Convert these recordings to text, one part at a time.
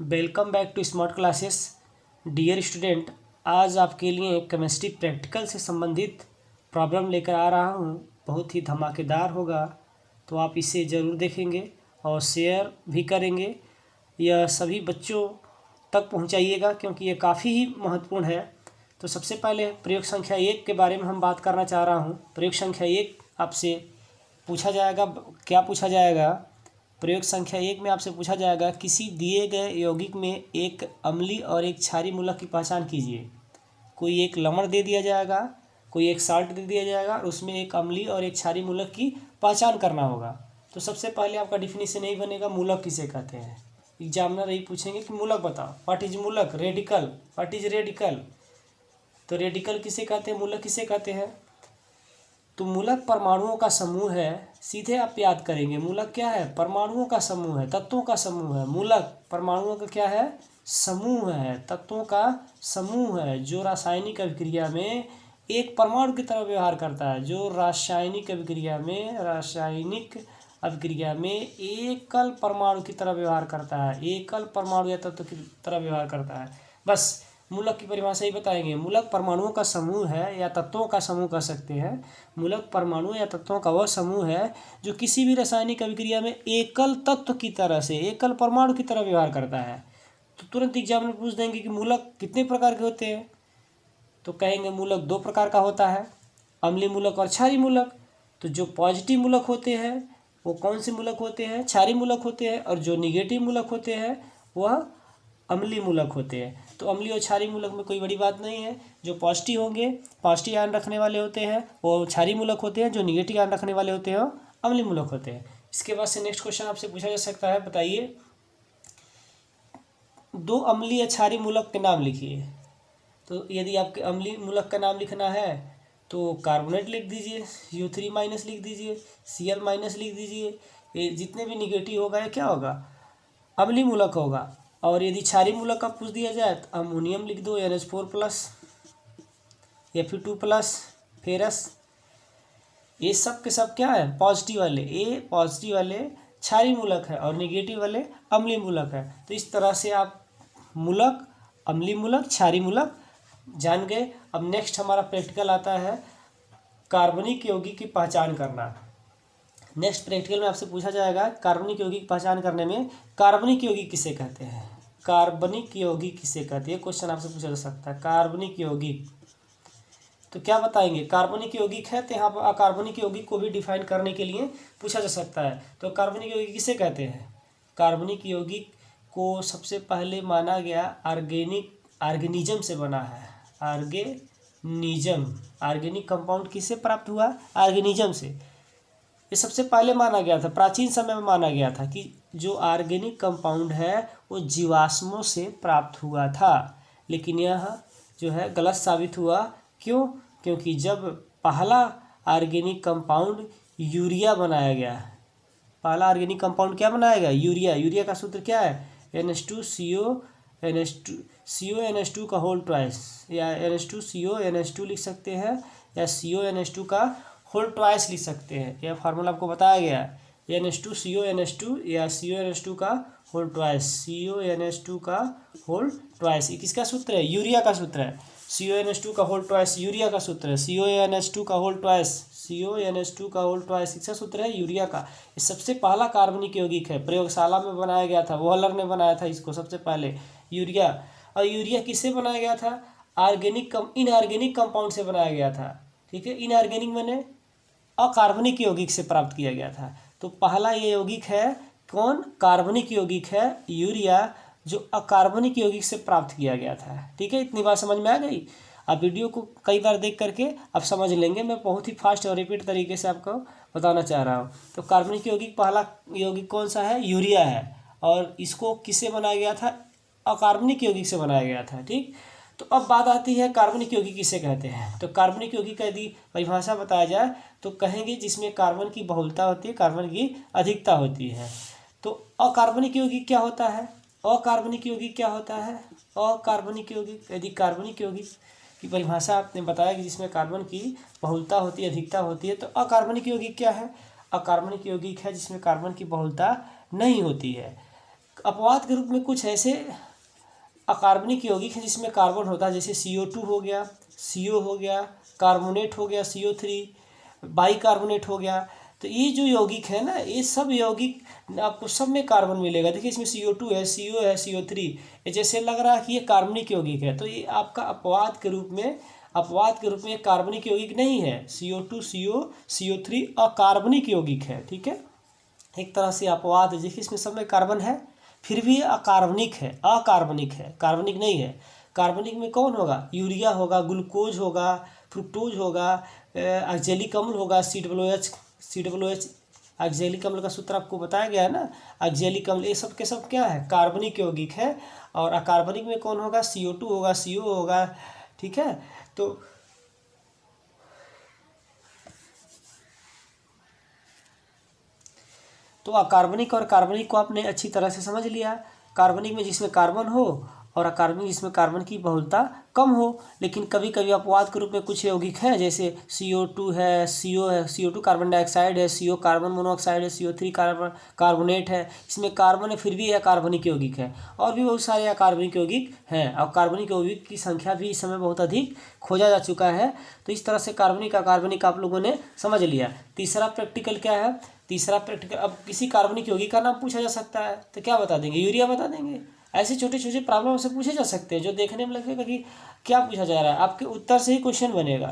Welcome back to smart classes. Dear student, आज आपके लिए केमिस्ट्री प्रैक्टिकल से संबंधित प्रॉब्लम लेकर आ रहा हूँ। बहुत ही धमाकेदार होगा, तो आप इसे ज़रूर देखेंगे और शेयर भी करेंगे। यह सभी बच्चों तक पहुँचाइएगा क्योंकि ये काफ़ी ही महत्वपूर्ण है। तो सबसे पहले प्रयोग संख्या 1 के बारे में हम बात करना चाह रहा हूँ। प्रयोग संख्या 1 आपसे पूछा जाएगा, क्या पूछा जाएगा? प्रयोग संख्या 1 में आपसे पूछा जाएगा, किसी दिए गए यौगिक में एक अम्लीय और एक क्षारीय मूलक की पहचान कीजिए। कोई एक लवण दे दिया जाएगा, कोई एक साल्ट दे दिया जाएगा और उसमें एक अम्लीय और एक क्षारीय मूलक की पहचान करना होगा। तो सबसे पहले आपका डिफिनीशन यही बनेगा, मूलक किसे कहते हैं। एग्जामिनर यही पूछेंगे कि मूलक बताओ, व्हाट इज मूलक, रेडिकल, व्हाट इज रेडिकल। तो रेडिकल किसे कहते हैं, मूलक किसे कहते हैं? तो मूलक परमाणुओं का समूह है। सीधे आप याद करेंगे, मूलक क्या है? परमाणुओं का समूह है, तत्वों का समूह है। मूलक परमाणुओं का क्या है? समूह है, तत्वों का समूह है, जो रासायनिक अभिक्रिया में एक परमाणु की तरह व्यवहार करता है। जो रासायनिक अभिक्रिया में एकल परमाणु की तरह व्यवहार करता है, एकल परमाणु या तत्व की तरह व्यवहार करता है। बस मूलक की परिभाषा ही बताएंगे। मूलक परमाणुओं का समूह है या तत्वों का समूह कह सकते हैं। मूलक परमाणु या तत्वों का वह समूह है जो किसी भी रासायनिक अभिक्रिया में एकल तत्व की तरह से, एकल परमाणु की तरह व्यवहार करता है। तो तुरंत एग्जाम में पूछ देंगे कि मूलक कितने प्रकार के होते हैं। तो कहेंगे मूलक 2 प्रकार का होता है, अम्लीय मूलक और क्षारीय मूलक। तो जो पॉजिटिव मूलक होते हैं वो कौन से मूलक होते हैं? क्षारीय मूलक होते हैं। और जो निगेटिव मूलक होते हैं वह अम्लीय मूलक होते हैं। तो अम्लीय और क्षारीय मूलक में कोई बड़ी बात नहीं है। जो पॉजिटिव होंगे, पॉजिटिव आयन रखने वाले होते हैं, वो क्षारीय मूलक होते हैं। जो निगेटिव आयन रखने वाले होते हैं वो अम्लीय मूलक होते हैं। इसके बाद से नेक्स्ट क्वेश्चन आपसे पूछा जा सकता है, बताइए 2 अम्लीय क्षारीय मूलक के नाम लिखिए। तो यदि आपके अम्लीय मूलक का नाम लिखना है तो कार्बोनेट लिख दीजिए, CO3- लिख दीजिए, Cl- लिख दीजिए। ये जितने भी निगेटिव होगा ये क्या होगा? अम्लीय मूलक होगा। और यदि क्षारीय मूलक का पूछ दिया जाए तो अमोनियम लिख दो, NH4+, Fe2+, फेरस। ये सब के सब क्या है? पॉजिटिव वाले। ये पॉजिटिव वाले क्षारीय मूलक है और निगेटिव वाले अम्लीय मूलक है। तो इस तरह से आप मूलक, अम्लीय मूलक, क्षारीय मूलक जान गए। अब नेक्स्ट हमारा प्रैक्टिकल आता है, कार्बनिक यौगिक की पहचान करना। नेक्स्ट प्रैक्टिकल में आपसे पूछा जाएगा, कार्बनिक यौगिक की पहचान करने में कार्बनिक यौगिक किसे कहते हैं? कार्बनिक यौगिक किसे कहते हैं? क्वेश्चन आपसे पूछा जा सकता है, कार्बनिक यौगिक। तो क्या बताएंगे? कार्बनिक यौगिक है तो यहाँ पर अकार्बनिक यौगिक को भी डिफाइन करने के लिए पूछा जा सकता है। तो कार्बनिक यौगिक किसे कहते हैं? कार्बनिक यौगिक को सबसे पहले माना गया ऑर्गेनिज्म से बना है। ऑर्गेनिक कंपाउंड किससे प्राप्त हुआ? ऑर्गेनिज्म से। ये सबसे पहले माना गया था, प्राचीन समय में माना गया था कि जो ऑर्गेनिक कंपाउंड है वो जीवाश्मों से प्राप्त हुआ था। लेकिन यह जो है गलत साबित हुआ। क्यों? क्योंकि जब पहला ऑर्गेनिक कंपाउंड यूरिया बनाया गया, पहला ऑर्गेनिक कंपाउंड क्या बनाया गया? यूरिया। यूरिया का सूत्र क्या है? NH2CO NH2 का होल ट्वाइस, या NH2CO NH2 लिख सकते हैं, या CO NH2 का होल ट्वाइस लिख सकते हैं। यह फार्मूला आपको बताया गया है, NH2CO NH2 या CO NH2 का होल ट्वाइस, CO NH2 का होल ट्वाइस। ये किसका सूत्र है? यूरिया का सूत्र है। CO NH2 का होल ट्वाइस यूरिया का सूत्र है। CO NH2 का होल ट्वाइस किसका सूत्र है? यूरिया का। ये सबसे पहला कार्बनिक यौगिक है, प्रयोगशाला में बनाया गया था, वॉलर ने बनाया था इसको सबसे पहले, यूरिया। और यूरिया किससे बनाया गया था? इनऑर्गेनिक कंपाउंड से बनाया गया था। ठीक है, इनऑर्गेनिक मैंने अकार्बनिक यौगिक से प्राप्त किया गया था। तो पहला ये यौगिक है कौन? कार्बनिक यौगिक है यूरिया, जो अकार्बनिक यौगिक से प्राप्त किया गया था। ठीक है, इतनी बात समझ में आ गई। आप वीडियो को कई बार देख करके आप समझ लेंगे। मैं बहुत ही फास्ट और रिपीट तरीके से आपको बताना चाह रहा हूँ। तो कार्बनिक यौगिक, पहला यौगिक कौन सा है? यूरिया है। और इसको किससे बनाया गया था? अकार्बनिक यौगिक से बनाया गया था। ठीक, तो अब बात आती है कार्बनिक यौगिक किसे कहते हैं। तो कार्बनिक यौगिक का यदि परिभाषा बताया जाए तो कहेंगे जिसमें कार्बन की बहुलता होती है, कार्बन की अधिकता होती है। तो अकार्बनिक यौगिक क्या होता है? अकार्बनिक यौगिक क्या होता है? अकार्बनिक यौगिक, यदि कार्बनिक यौगिक की परिभाषा आपने बताया कि जिसमें कार्बन की बहुलता होती है, अधिकता होती है, तो अकार्बनिक यौगिक क्या है? अकार्बनिक यौगिक है जिसमें कार्बन की बहुलता नहीं होती है। अपवाद के रूप में कुछ ऐसे अकार्बनिक यौगिक हैं जिसमें कार्बन होता है, जैसे CO2 हो गया, CO हो गया, कार्बोनेट हो गया CO3, बाइकार्बोनेट हो गया। तो ये जो यौगिक है ना, ये सब यौगिक आपको सब में कार्बन मिलेगा। देखिए इसमें CO2 है, CO है, CO3, ये जैसे लग रहा है कि ये कार्बनिक यौगिक है, तो ये आपका अपवाद के रूप में कार्बनिक यौगिक नहीं है। CO2, CO, CO3 अकार्बनिक यौगिक है, ठीक है, एक तरह से अपवाद है। देखिए इसमें सब में कार्बन है, फिर भी अकार्बनिक है, कार्बनिक नहीं है। कार्बनिक में कौन होगा? यूरिया होगा, ग्लूकोज होगा, फ्रुक्टोज होगा, ऑक्जेलिक अम्ल होगा, COOH। ऑक्जेलिक अम्ल का सूत्र आपको बताया गया है ना, ऑक्जेलिक अम्ल, ये सब के सब क्या है? कार्बनिक यौगिक है। और अकार्बनिक में कौन होगा? CO2 होगा, CO होगा, ठीक है। तो अकार्बनिक और कार्बनिक को आपने अच्छी तरह से समझ लिया। कार्बनिक में जिसमें कार्बन हो और अकार्बनिक जिसमें कार्बन की बहुलता कम हो। लेकिन कभी कभी अपवाद के रूप में कुछ यौगिक हैं, जैसे CO2 है, CO है, CO2 कार्बन डाइऑक्साइड है, CO कार्बन मोनोऑक्साइड है, CO3 कार्बोनेट है, इसमें कार्बन है फिर भी यह कार्बनिक यौगिक है। और भी बहुत सारे अकार्बनिक यौगिक हैं, और कार्बनिक यौगिक की संख्या भी इस समय बहुत अधिक खोजा जा चुका है। तो इस तरह से कार्बनिक अकार्बनिक आप लोगों ने समझ लिया। तीसरा प्रैक्टिकल क्या है? तीसरा प्रैक्टिकल, अब किसी कार्बनिक यौगिक का नाम पूछा जा सकता है तो क्या बता देंगे? यूरिया बता देंगे। ऐसे छोटे छोटे प्रॉब्लम से पूछे जा सकते हैं जो देखने में लगेगा कि क्या पूछा जा रहा है, आपके उत्तर से ही क्वेश्चन बनेगा।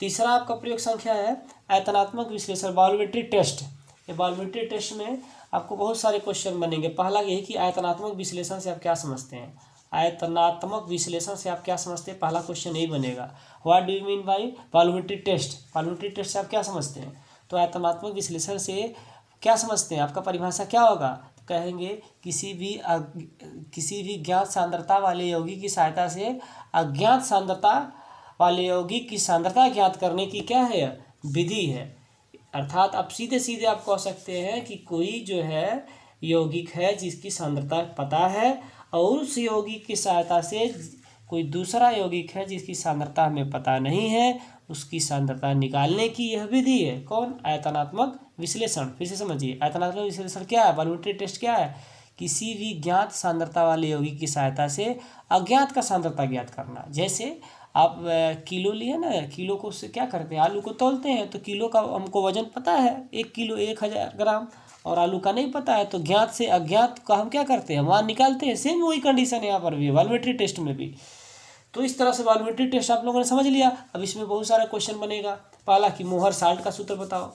तीसरा आपका प्रयोग संख्या है आयतनात्मक विश्लेषण, वॉल्यूमेट्री टेस्ट। ये वॉल्यूमेट्री टेस्ट में आपको बहुत सारे क्वेश्चन बनेंगे। पहला यही कि आयतनात्मक विश्लेषण से आप क्या समझते हैं, आयतनात्मक विश्लेषण से आप क्या समझते हैं, पहला क्वेश्चन यही बनेगा। What do you mean by volumetry test? Volumetry test से आप क्या समझते हैं? तो आयतनात्मक विश्लेषण से क्या समझते हैं, आपका परिभाषा क्या होगा? तो कहेंगे किसी भी ज्ञात सांद्रता वाले यौगिक की सहायता से अज्ञात सांद्रता वाले यौगिक की सांद्रता ज्ञात करने की क्या है? विधि है। अर्थात आप सीधे सीधे आप कह सकते हैं कि कोई जो है यौगिक है जिसकी सांद्रता पता है, और उस यौगिक की सहायता से कोई दूसरा यौगिक है जिसकी सांद्रता हमें पता नहीं है, उसकी सांद्रता निकालने की यह विधि है। कौन? आयतनात्मक विश्लेषण। फिर से समझिए, आयतनात्मक विश्लेषण क्या है? वॉल्यूमेट्री टेस्ट क्या है? किसी भी ज्ञात सांद्रता वाले यौगिक की सहायता से अज्ञात का सांद्रता ज्ञात करना। जैसे आप किलो लिए ना, किलो को उससे क्या करते हैं? आलू को तौलते हैं, तो किलो का हमको वजन पता है, 1 किलो 1000 ग्राम, और आलू का नहीं पता है, तो ज्ञात से अज्ञात का हम क्या करते हैं? मान निकालते हैं। सेम वही कंडीशन यहाँ पर भी है, वॉल्यूमेट्री टेस्ट में भी। तो इस तरह से वॉल्यूमेट्री टेस्ट आप लोगों ने समझ लिया। अब इसमें बहुत सारा क्वेश्चन बनेगा। पहला कि मोहर साल्ट का सूत्र बताओ।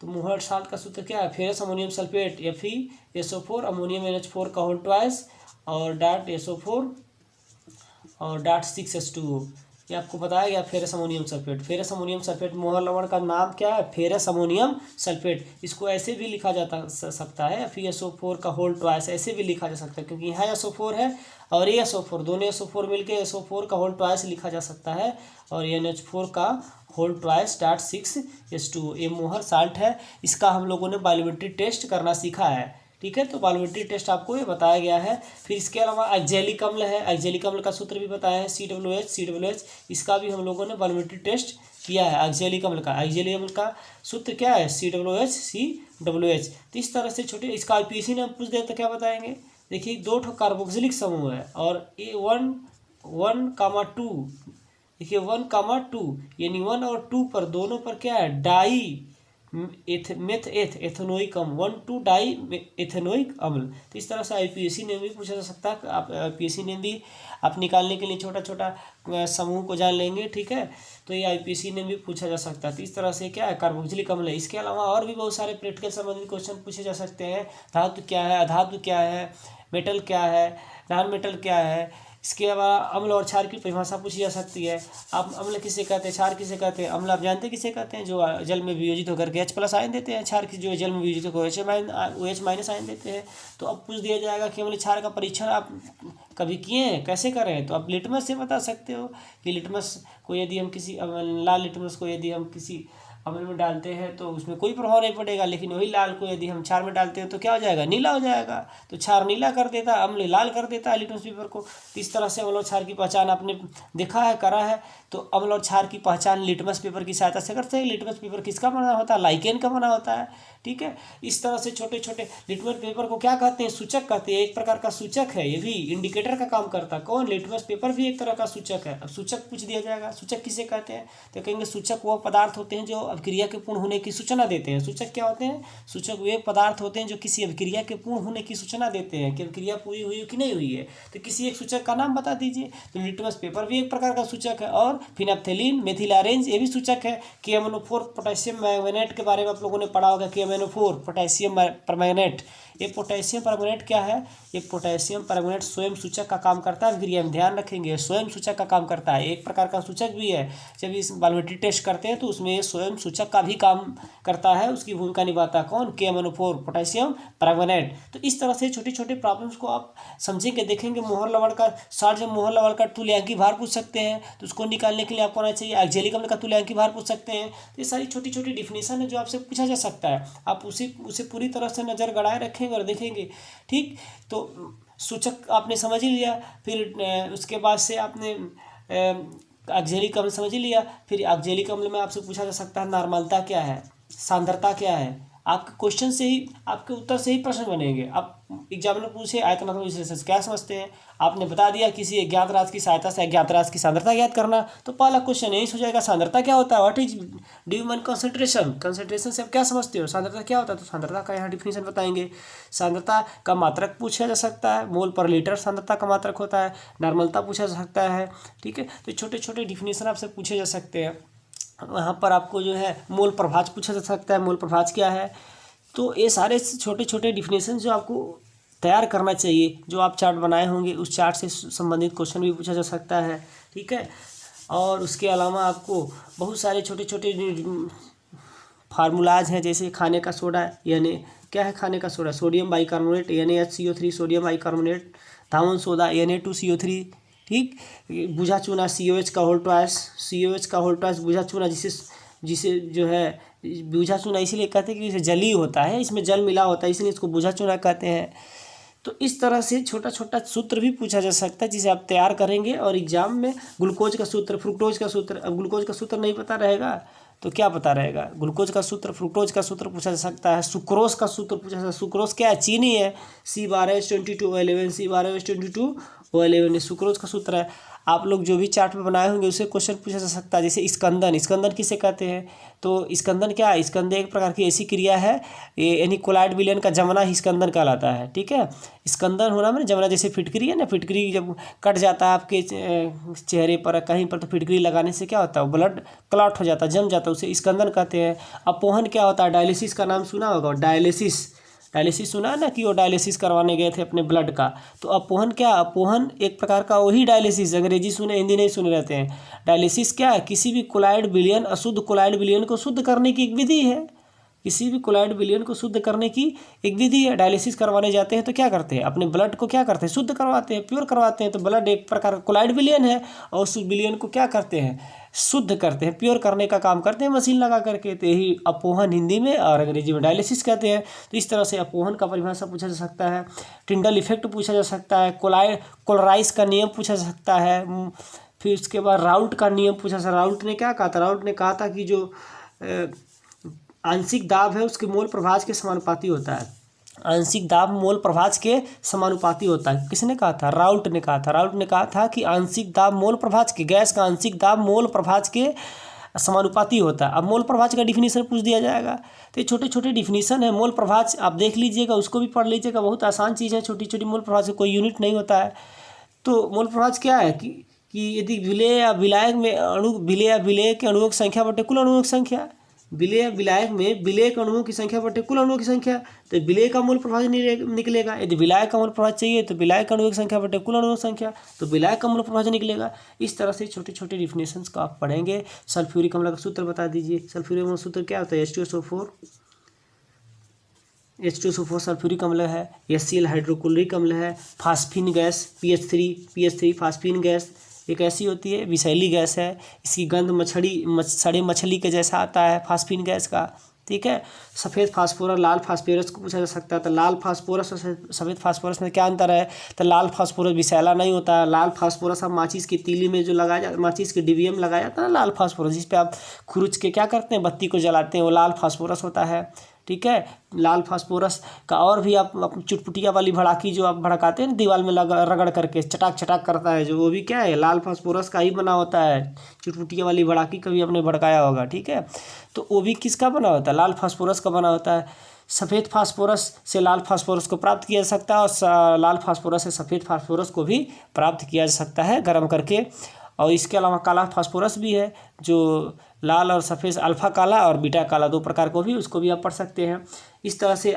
तो मोहर साल्ट का सूत्र क्या है? Ferrous ammonium sulphate FeSO4 ammonium NH4 का होल ट्वाइस और डाट SO4 और डाट 6H2O। ये आपको बताया गया ferrous ammonium sulphate. Ferrous ammonium sulphate, मोहर लवण का नाम क्या है? Ferrous ammonium sulphate. इसको ऐसे भी लिखा जाता सकता है, FeSO4 का होल ट्वाइस, ऐसे भी लिखा जा सकता है, क्योंकि यहाँ SO4 है और ये SO4, दोनों SO4 मिलके SO4 का होल ट्वाइस लिखा जा सकता है, और NH4 का होल ट्वाइस डाट 6H2O। ये मोहर साल्ट है। इसका हम लोगों ने वॉल्यूमेट्री टेस्ट करना सीखा है, ठीक है। तो वॉल्यूमेट्री टेस्ट आपको ये बताया गया है। फिर इसके अलावा ऑक्जेलिक अम्ल है, ऑक्जेलिक अम्ल का सूत्र भी बताया है, COOH। इसका भी हम लोगों ने वॉल्यूमेट्री टेस्ट किया है ऑक्जेलिक अम्ल का। ऑक्जेलिक अम्ल का सूत्र क्या है? COOH। तो इस तरह से छोटे, इसका IUPAC ने पूछ दिया तो क्या बताएंगे? देखिए 2 कार्बोक्सिलिक समूह है और A 1,2, देखिए 1,2, यानी 1 और 2 पर दोनों पर क्या है? डाई एथेनोइक अम्ल, 1,2 डाई एथेनोइक अम्ल। तो इस तरह से IUPAC ने भी पूछा जा सकता है। आप IUPAC ने भी आप निकालने के लिए छोटा छोटा समूह को जान लेंगे, ठीक है। तो ये IUPAC ने भी पूछा जा सकता है। तो इस तरह से क्या है? कार्बोक्सिलिक अम्ल है। इसके अलावा और भी बहुत सारे प्रैक्टिकल संबंधित क्वेश्चन पूछे जा सकते हैं। धातु क्या है, अधातु क्या है, मेटल क्या है, नॉन मेटल क्या है। इसके अलावा अम्ल और क्षार की परिभाषा पूछी जा सकती है। आप अम्ल किसे कहते हैं, क्षार किसे कहते हैं? अम्ल आप जानते हैं किसे कहते हैं? जो जल में वियोजित होकर के H+ आयन देते हैं। क्षार की जो जल में वियोजित होकर OH- आयन देते हैं। तो अब पूछ दिया जाएगा कि अम्ल क्षार का परीक्षण आप कभी किए हैं, कैसे करें? तो आप लिटमस से बता सकते हो कि लिटमस को यदि हम किसी लाल लिटमस को यदि हम किसी अम्ल में डालते हैं तो उसमें कोई प्रभाव नहीं पड़ेगा, लेकिन वही लाल को यदि हम क्षार में डालते हैं तो क्या हो जाएगा, नीला हो जाएगा। तो क्षार नीला कर देता है, अम्ल लाल कर देता है लिटमस पेपर को। इस तरह से अम्ल और क्षार की पहचान आपने देखा है, करा है। तो अम्ल और क्षार की पहचान लिटमस पेपर की सहायता से करते हैं। लिटमस पेपर किसका बना होता है, लाइकेन का बना होता है, ठीक है। इस तरह से छोटे छोटे लिटमस पेपर को क्या कहते हैं, सूचक कहते हैं, एक प्रकार का सूचक है, ये भी इंडिकेटर का काम करता है। कौन, लिटमस पेपर भी एक तरह का सूचक है। अब सूचक पूछ दिया जाएगा, सूचक किसे कहते हैं, तो कहेंगे सूचक वह पदार्थ होते हैं जो अभिक्रिया के पूर्ण होने की सूचना देते हैं। सूचक क्या होते हैं, सूचक वे पदार्थ होते हैं जो किसी अभिक्रिया के पूर्ण होने की सूचना देते हैं कि अभिक्रिया पूरी हुई कि नहीं हुई है। तो किसी एक सूचक का नाम बता दीजिए। तो लिटमस पेपर भी एक प्रकार का सूचक है, और फिनाप्थेलीन, मेथिल ऑरेंज ये भी सूचक है। KMnO4 पोटेशियम मैंगनेट के बारे में आप लोगों ने पढ़ा होगा, KMnO4 पोटेशियम परमैंगनेट। ये पोटेशियम परमैंगनेट क्या है, ये पोटेशियम परमैंगनेट स्वयं सूचक का काम करता है। अभिक्रिया में ध्यान रखेंगे, स्वयं सूचक का काम करता है, एक प्रकार का सूचक भी है। जब इस बायोमेट्री टेस्ट करते हैं तो उसमें स्वयं सूचक का भी काम करता है, उसकी भूमिका निभाता है। कौन, KMnO4 पोटेशियम परमैंगनेट। तो इस तरह से छोटे छोटे प्रॉब्लम्स को आप समझेंगे, देखेंगे। मोहर लवण का साठ, जब मोहर लवण का तुल्यांकी भार पूछ सकते हैं तो उसको निकालने के लिए आपको आना चाहिए। एक्जेलिक अम्ल का तुल्यांकी भार पूछ सकते हैं। तो ये सारी छोटी छोटी डिफिनेशन है जो आपसे पूछा जा सकता है। आप उसे पूरी तरह से नज़र गड़ाए रखेंगे और देखेंगे, ठीक। तो सूचक आपने समझ ही लिया, फिर उसके बाद से आपने एक्जेलिक अम्ल समझ ही लिया। फिर एक्जेलिक अम्ल में आपसे पूछा जा सकता है नॉर्मलता क्या है, सांद्रता क्या है। आपके क्वेश्चन से ही, आपके उत्तर से ही प्रश्न बनेंगे। आप एग्जाम में पूछे आयतनात्मक विश्लेषण क्या समझते हैं, आपने बता दिया किसी अज्ञात राशि की सहायता से अज्ञात राशि की सांद्रता ज्ञात करना, तो पहला क्वेश्चन यही हो जाएगा, सांद्रता क्या होता है, व्हाट इज ड्यूमन कंसंट्रेशन। कंसंट्रेशन से आप क्या समझते हो, सांद्रता क्या होता है, तो सांद्रता का यहाँ डिफिनीशन बताएंगे। सांद्रता का मात्रक पूछा जा सकता है, मोल पर लीटर सांद्रता का मात्रक होता है। नॉर्मलता पूछा जा सकता है, ठीक है। तो छोटे छोटे डिफिनीशन आपसे पूछे जा सकते हैं। वहाँ पर आपको जो है मोल प्रभाज पूछा जा सकता है, मोल प्रभाज क्या है। तो ये सारे छोटे छोटे डिफिनेशन जो आपको तैयार करना चाहिए, जो आप चार्ट बनाए होंगे उस चार्ट से संबंधित क्वेश्चन भी पूछा जा सकता है, ठीक है। और उसके अलावा आपको बहुत सारे छोटे छोटे फार्मूलाज हैं, जैसे खाने का सोडा, यानी क्या है खाने का soda, sodium bicarbonate NaHCO3 sodium bicarbonate, धावन सोडा Na2CO3, ठीक। बुझा चूना COH का होल ट्वाइस बुझा चूना, जिसे जो है बुझा चूना इसीलिए कहते हैं कि इसे जली होता है, इसमें जल मिला होता है, इसलिए इसको बुझा चूना कहते हैं। तो इस तरह से छोटा छोटा सूत्र भी पूछा जा सकता है, जिसे आप तैयार करेंगे और एग्जाम में ग्लूकोज का सूत्र, फ्रुक्टोज का सूत्र। अब ग्लूकोज का सूत्र नहीं पता रहेगा तो क्या पता रहेगा, ग्लूकोज का सूत्र, फ्रुक्टोज का सूत्र पूछा जा सकता है। सुक्रोज का सूत्र पूछा जा सकता है। सुक्रोज क्या है, चीनी है, C12H22O11, C12H22O11 सुक्रोज का सूत्र है। आप लोग जो भी चार्ट में बनाए होंगे उससे क्वेश्चन पूछा जा सकता है। जैसे स्कंदन, स्कंदन किसे कहते हैं, तो स्कंदन क्या है, स्कंदन एक प्रकार की ऐसी क्रिया है, यानी कोलाइड विलयन का जमना ही स्कंदन कहलाता है, ठीक है। स्कंदन होना मैंने जमना, जैसे फिटकरी है ना, फिटकरी जब कट जाता है आपके चेहरे पर कहीं पर, तो फिटकरी लगाने से क्या होता है, ब्लड क्लॉट हो जाता है, जम जाता है, उसे स्कंदन कहते हैं। अपोहन क्या होता है, डायलिसिस का नाम सुना होगा, डायलिसिस सुना है ना, कि वो डायलिसिस करवाने गए थे अपने ब्लड का। तो अपोहन क्या, अपोहन एक प्रकार का वही डायलिसिस, अंग्रेजी सुने हिंदी नहीं सुने रहते हैं। डायलिसिस क्या है, किसी भी कोलाइड विलयन, अशुद्ध कोलाइड विलयन को शुद्ध करने की एक विधि है। किसी भी कोलाइड विलयन को शुद्ध करने की एक विधि है। डायलिसिस करवाने जाते हैं तो क्या करते हैं, अपने ब्लड को क्या करते हैं, शुद्ध करवाते हैं, प्योर करवाते हैं। तो ब्लड एक प्रकार का कोलाइड विलयन है, और उस विलयन को क्या करते हैं, शुद्ध करते हैं, प्योर करने का काम करते हैं मशीन लगा करके। तो यही अपोहन हिंदी में और अंग्रेजी में डायलिसिस कहते हैं। तो इस तरह से अपोहन का परिभाषा पूछा जा सकता है। टिंडल इफेक्ट पूछा जा सकता है। कोलराइस का नियम पूछा जा सकता है। फिर उसके बाद राउल्ट का नियम पूछा जा, राउल्ट ने क्या कहा था, राउल्ट ने कहा था कि जो आंशिक दाब है उसके मोल प्रभाज के समानुपाती होता है। आंशिक दाब मोल प्रभाज के समानुपाती होता है। किसने कहा था, राउल्ट ने कहा था। राउल्ट ने कहा था कि आंशिक दाब मोल प्रभाज के, गैस का आंशिक दाब मोल प्रभाज के समानुपाती होता है। अब मोल प्रभाज का डिफिनीशन पूछ दिया जाएगा, तो ये छोटे छोटे डिफिनीशन है। मोल प्रभाज आप देख लीजिएगा, उसको भी पढ़ लीजिएगा, बहुत आसान चीज़ है, छोटी छोटी मोल प्रभाज से कोई यूनिट नहीं होता है। तो मोल प्रभाज क्या है कि यदि विलेय या विलायक में विलेय या विलेय के अणुओं की संख्या बटे कुल अणुओं की संख्या, विलेय या विलायक में विलेय अणुओं की संख्या बटे कुल अणुओं की संख्या, तो विलेय का मूल प्रभाज निकलेगा। यदि विलायक का मूल प्रभाज चाहिए तो विलायक अणुओं की संख्या बटे कुल अणुओं की संख्या, तो विलायक का मूल प्रभाज निकलेगा। इस तरह से छोटे छोटे डिफिनेशंस को आप पढ़ेंगे। सल्फ्यूरिक अम्ल का सूत्र बता दीजिए। सल्फ्यूरिक अम्ल सूत्र क्या होता है, H2SO4 सल्फ्यूरिक अम्ल है। HCl हाइड्रोक्लोरिक अम्ल है। Phosphine gas, PH3 phosphine gas, एक ऐसी होती है विषैली गैस है, इसकी गंध सड़े मछली के जैसा आता है, फास्फीन गैस का। ठीक है। सफ़ेद फास्फोरस, लाल फास्फोरस को पूछा जा सकता है। तो लाल फास्फोरस और सफ़ेद फास्फोरस में क्या अंतर है? तो लाल फास्फोरस विषैला नहीं होता है। लाल फास्फोरस हम माचिस की तीली में जो लगाया जाता, माचिस के डिबिया में लगाया जाता है ना, लाल फास्फोरस जिस पे आप खुरुच के क्या करते हैं, बत्ती को जलाते हैं, वो लाल फास्फोरस होता है। ठीक है। लाल फास्फोरस का और भी आप चुटपुटिया वाली भड़ाकी जो आप भड़काते हैं ना दीवार में रगड़ करके चटाक चटाक करता है, जो वो भी क्या है, लाल फास्फोरस का ही बना होता है। चुटपुटिया वाली भड़ाकी कभी आपने भड़काया होगा। ठीक है। तो वो भी किसका बना होता है? लाल फास्फोरस का बना होता है। सफ़ेद फास्फोरस से लाल फास्फोरस को प्राप्त किया जा सकता है, और लाल फास्फोरस से सफ़ेद फास्फोरस को भी प्राप्त किया जा सकता है गर्म करके। और इसके अलावा काला फास्फोरस भी है, जो लाल और सफ़ेद, अल्फ़ा काला और बीटा काला, दो प्रकार को भी, उसको भी आप पढ़ सकते हैं। इस तरह से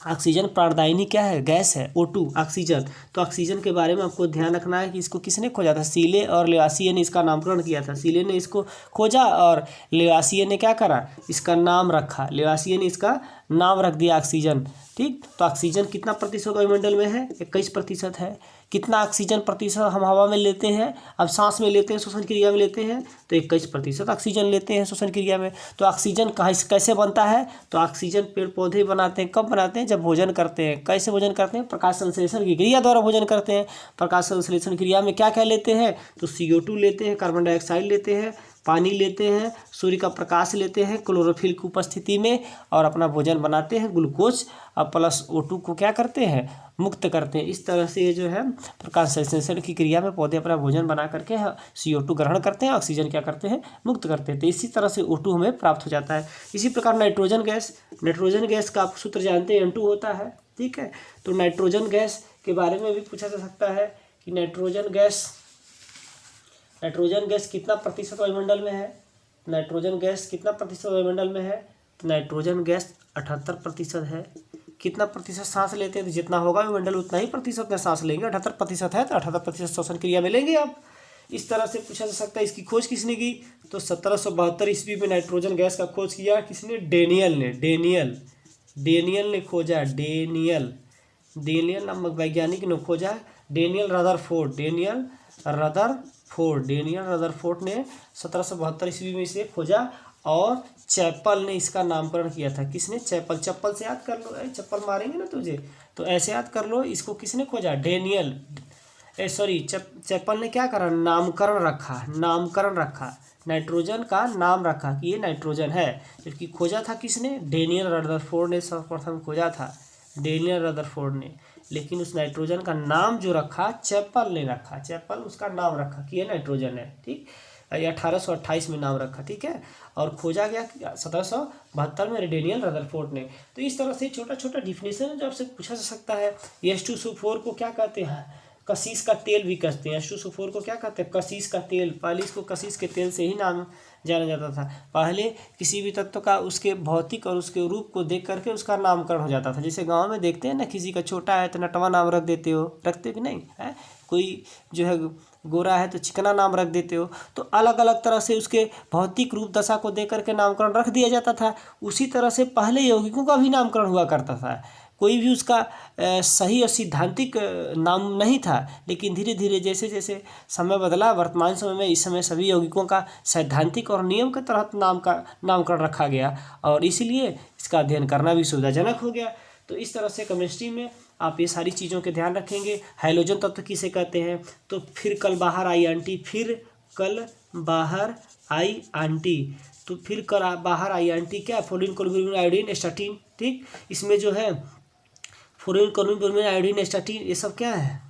ऑक्सीजन प्राणदायिनी क्या है? गैस है, O2 ऑक्सीजन। तो ऑक्सीजन के बारे में आपको ध्यान रखना है कि इसको किसने खोजा था? सीले और लेवासिए ने इसका नामकरण किया था। सीले ने इसको खोजा और लेवासिए ने क्या करा? इसका नाम रखा। लेवासिए ने इसका नाम रख दिया ऑक्सीजन। ठीक। तो ऑक्सीजन कितना प्रतिशत वायुमंडल में है? 21% है। कितना ऑक्सीजन प्रतिशत हम हवा में लेते हैं? अब सांस में लेते हैं, श्वसन क्रिया में लेते हैं, तो 21% ऑक्सीजन लेते हैं श्वसन क्रिया में। तो ऑक्सीजन कैसे बनता है? तो ऑक्सीजन पेड़ पौधे बनाते हैं। कब बनाते हैं? जब भोजन करते हैं। कैसे भोजन करते हैं? प्रकाश संश्लेषण की क्रिया द्वारा भोजन करते हैं। प्रकाश संश्लेषण क्रिया में क्या क्या लेते हैं? तो CO2 लेते हैं, कार्बन डाइऑक्साइड लेते हैं, पानी लेते हैं, सूर्य का प्रकाश लेते हैं क्लोरोफिल की उपस्थिति में, और अपना भोजन बनाते हैं। ग्लूकोज प्लस O2 को क्या करते हैं? मुक्त करते हैं। इस तरह से ये जो है प्रकाश संश्लेषण की क्रिया में पौधे अपना भोजन बना करके CO2 ग्रहण करते हैं, ऑक्सीजन क्या करते हैं? मुक्त करते हैं। तो इसी तरह से O2 हमें प्राप्त हो जाता है। इसी प्रकार नाइट्रोजन गैस का आप सूत्र जानते हैं, N2 होता है। ठीक है। तो नाइट्रोजन गैस के बारे में भी पूछा जा सकता है कि नाइट्रोजन गैस कितना प्रतिशत वायुमंडल में है? नाइट्रोजन गैस कितना प्रतिशत वायुमंडल में है? तो नाइट्रोजन गैस 78% है। कितना प्रतिशत सांस लेते हैं? तो जितना होगा वायुमंडल उतना ही प्रतिशत में सांस लेंगे। 78% है तो 78% श्वसन क्रिया में लेंगे आप। इस तरह से पूछा जा सकता है। इसकी खोज किसने की? तो 1772 ईस्वी में नाइट्रोजन गैस का खोज किया। किसने? डेनियल ने खोजा। डेनियल नामक वैज्ञानिक ने खोजा। डेनियल रदरफोर्ड ने 1772 ईस्वी में इसे खोजा, और चैपल ने इसका नामकरण किया था। किसने? चप्पल से याद कर लो, चप्पल मारेंगे ना तुझे, तो ऐसे याद कर लो। इसको किसने खोजा? चैपल ने क्या करा? नामकरण रखा, नाइट्रोजन का नाम रखा कि ये नाइट्रोजन है। जबकि खोजा था किसने? डेनियल रदरफोर्ड ने सर्वप्रथम खोजा था, लेकिन उस नाइट्रोजन का नाम जो रखा चैपल ने रखा। चैपल उसका नाम रखा कि ये नाइट्रोजन है। ठीक। 1828 में नाम रखा। ठीक है। और खोजा गया 1772 में डेनियल रदरफोर्ड ने। तो इस तरह से छोटा छोटा डिफिनेशन जो आपसे पूछा जा सकता है। H2SO4 को क्या कहते हैं? कशीस का तेल भी कहते हैं। H2SO4 को क्या कहते हैं? कशीस का तेल। पहले इसको कशीस के तेल से ही नाम जाना जाता था। पहले किसी भी तत्व का उसके भौतिक और उसके रूप को देख करके उसका नामकरण हो जाता था। जैसे गांव में देखते हैं ना, किसी का छोटा है तो नटवा नाम रखते हो कि नहीं है? कोई जो है गोरा है तो चिकना नाम रख देते हो। तो अलग अलग तरह से उसके भौतिक रूप दशा को देख करके नामकरण रख दिया जाता था। उसी तरह से पहले यौगिकों का भी नामकरण हुआ करता था। कोई भी उसका सही और सिद्धांतिक नाम नहीं था, लेकिन धीरे धीरे जैसे जैसे समय बदला, वर्तमान समय में इस समय सभी यौगिकों का सैद्धांतिक और नियम के तहत नामकरण रखा गया, और इसलिए इसका अध्ययन करना भी सुविधाजनक हो गया। तो इस तरह से केमिस्ट्री में आप ये सारी चीज़ों के ध्यान रखेंगे। हाइड्रोजन तत्व किसे कहते हैं? तो फिर कल बाहर आई आंटी। क्या? Fluorine chlorine iodine astatine. ठीक। इसमें जो है फ्लोरीन क्लोरीन आयोडीन स्टार्टीन ये सब क्या है?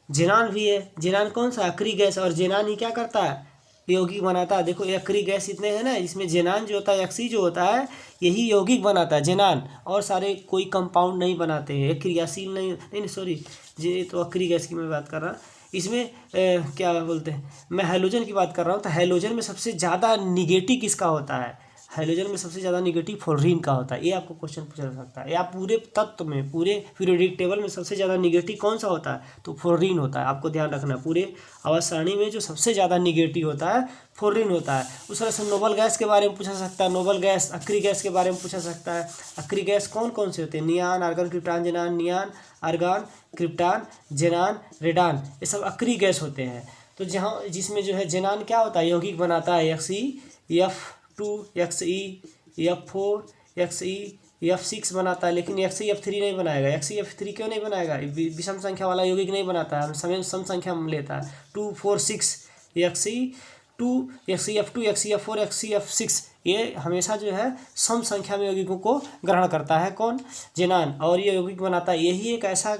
जेनान भी है। जेनान कौन सा? अक्री गैस। और जेनान ही क्या करता है? यौगिक बनाता है। देखो अक्री गैस इतने हैं ना, इसमें जेनान जो होता है, अक्सी जो होता है, यही यौगिक बनाता है जेनान, और सारे कोई कंपाउंड नहीं बनाते हैं। क्रियाशील नहीं सॉरी, ये तो अक्री गैस की मैं बात कर रहा हूँ। इसमें क्या बोलते हैं, मैं हैलोजन की बात कर रहा हूँ। तो हैलोजन में सबसे ज़्यादा निगेटिव किसका होता है? हाइड्रोजन में सबसे ज़्यादा निगेटिव फ्लोरीन का होता है। ये आपको क्वेश्चन पूछा जा सकता है। या पूरे तत्व में, पूरे पीरियोडिक टेबल में सबसे ज़्यादा निगेटिव कौन सा होता है, तो फ्लोरीन होता है। आपको ध्यान रखना, पूरे आवर्त सारणी में जो सबसे ज़्यादा निगेटिव होता है फ्लोरीन होता है। उस तरह से नोबल गैस के बारे में पूछा सकता है। नोबल गैस, अक्री गैस के बारे में पूछा सकता है। अक्री गैस कौन कौन से होते हैं, नियान, argon, krypton, जेनान। नियान, argon, krypton, जेनान, radon, ये सब अक्री गैस होते हैं। तो जहाँ जिसमें जो है जेनान क्या होता है, यौगिक बनाता है XeF2, XeF4, XeF6 बनाता है, लेकिन XeF3 नहीं बनाएगा। XeF3 क्यों नहीं बनाएगा, विषम संख्या वाला यौगिक नहीं बनाता है, सम संख्या में लेता है। 2, 4, 6 XeF2, XeF4, XeF6 ये हमेशा जो है सम संख्या में यौगिकों को ग्रहण करता है। कौन, जेनान, और ये यौगिक बनाता है। यही एक ऐसा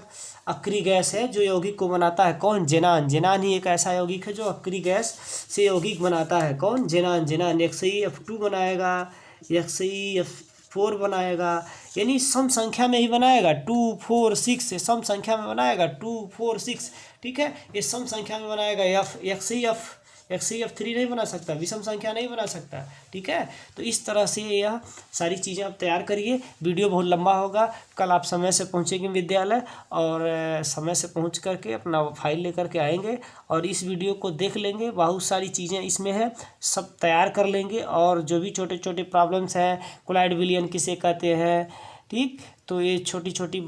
अक्री गैस है जो यौगिक को बनाता है। कौन, जेनान। जेनान ही एक ऐसा यौगिक है जो अक्री गैस से यौगिक बनाता है। कौन, जेनान। जेनान XeF2 बनाएगा, XeF4 बनाएगा, यानी सम संख्या में ही बनाएगा। 2, 4, 6 ये सम संख्या में बनाएगा। 2, 4, 6 ठीक है, ये सम संख्या में बनाएगा। XeF3 नहीं बना सकता, विषम संख्या नहीं बना सकता। ठीक है, तो इस तरह से यह सारी चीज़ें आप तैयार करिए। वीडियो बहुत लंबा होगा। कल आप समय से पहुँचेंगे विद्यालय और समय से पहुँच करके अपना फाइल लेकर के आएंगे और इस वीडियो को देख लेंगे। बहुत सारी चीज़ें इसमें है, सब तैयार कर लेंगे। और जो भी छोटे छोटे प्रॉब्लम्स हैं, कोलाइड विलयन किसे कहते हैं, ठीक, तो ये छोटी छोटी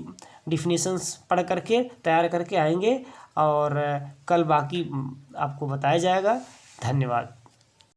डिफिनीशंस पढ़ करके तैयार करके आएंगे और कल बाकी आपको बताया जाएगा। धन्यवाद।